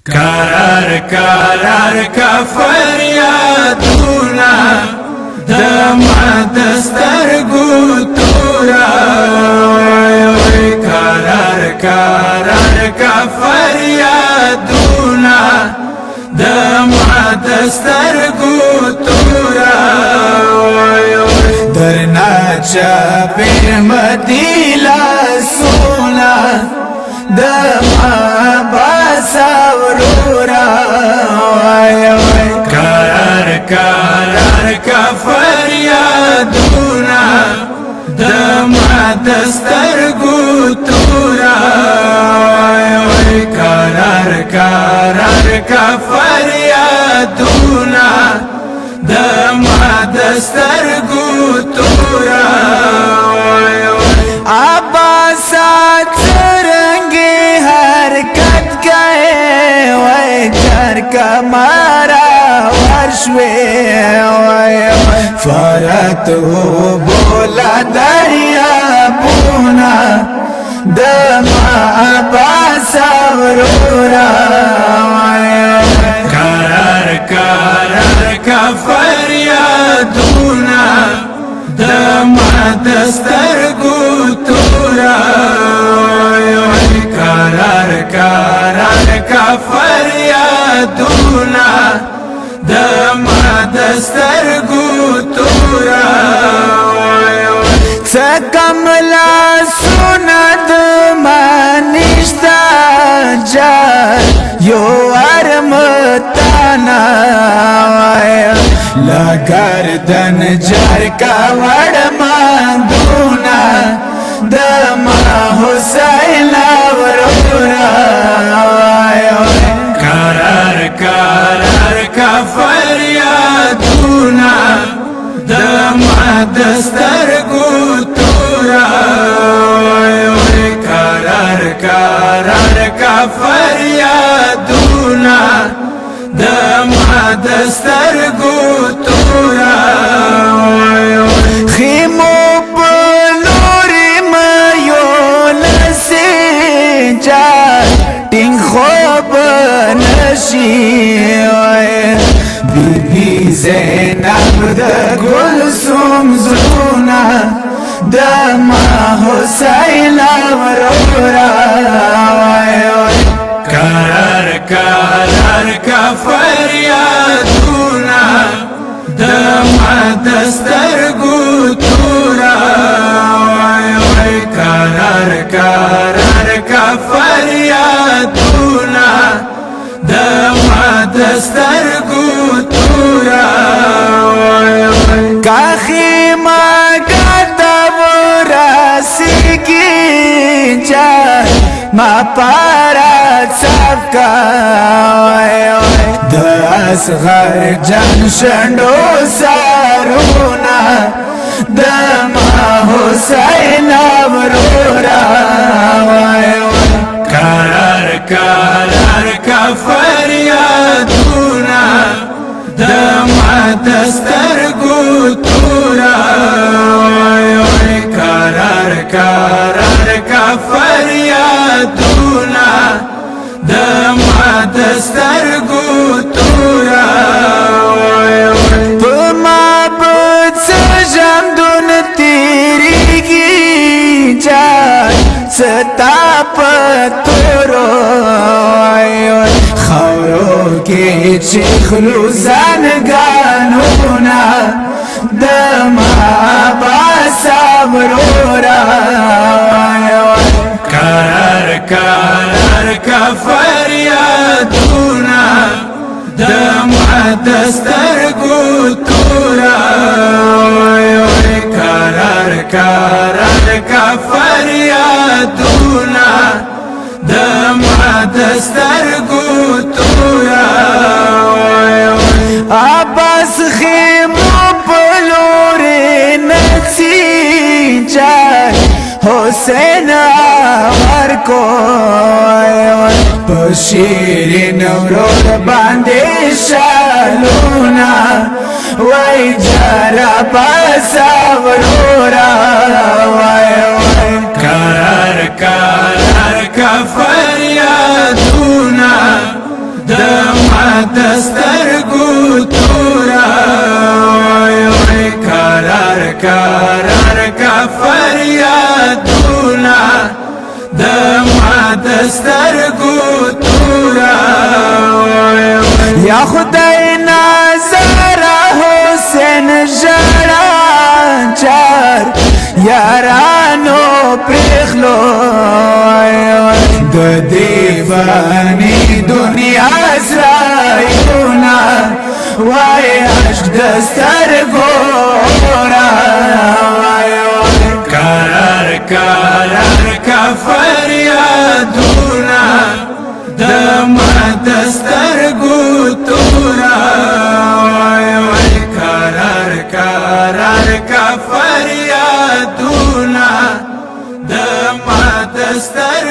قرار قرار کا فریادونا دما دسترگو تورا قرار قرار کا فریادونا دما دسترگو تورا درنا چاپیر مدیلا سونا دما باساورورا قرار قرار کا فریادونا دما دسترگو تورا قرار قرار کا فریادونا دما دسترگو تورا عباسات رنگی حرکت گئے وی کر کمارا ورشوی فرات ہو بولا دریا بونا دما عباسا ورورا قرار قرار کا فریادونا دما دسترگو تورا قرار قرار کا فریادونا دما دسترگو تورا سکملا سند مانشتا جار یو ارمتانا لگردن جار کا وڑماندونا دما حسین ورورا قرار قرار کا فریادونا دما دسترگو تورا قرار قرار کا فریادونا دما دسترگو تورا خیمو بلوری میولسی جار تین خوب نشی بی بی زینب دا گلسوم زرونا دما حسین ورورا قرار قرار کا فریادونا دما دسترگو تورا قرار قرار کا فریادونا دما دسترگو تورا کاخی مگتا براسی کی جان ما پارا چاپکا داس غر جان شنڈو سارونا دما حسین ورورا قرار قرار کا فریادونا دما دسترگو تورا قرار قرار کا فریادونا دما دسترگو تورا پما بچم دون تیری کی جان ستا پتورو خورو کے چخلو زنگانونا دما باسا ورورا قرار قرار کا فریادونا دما دسترگو تورا قرار قرار کا فریادونا دما دسترگو تورا عباس خیمو بلوری نچی جان حسین ورکو پشیرین ورور باندے شالونا وی جارا باسا ورورا قرار قرار کا فریادونا دسترګو تورا یا خدای نظر حسین جړا چار یارانو پرخلو د دیوانی دنیا سایونا وای عشق دسترګو را قرار قرار کا فریادونا د ما دسترګو تورا وای قرار قرار کا فریادونا د ما دسترګو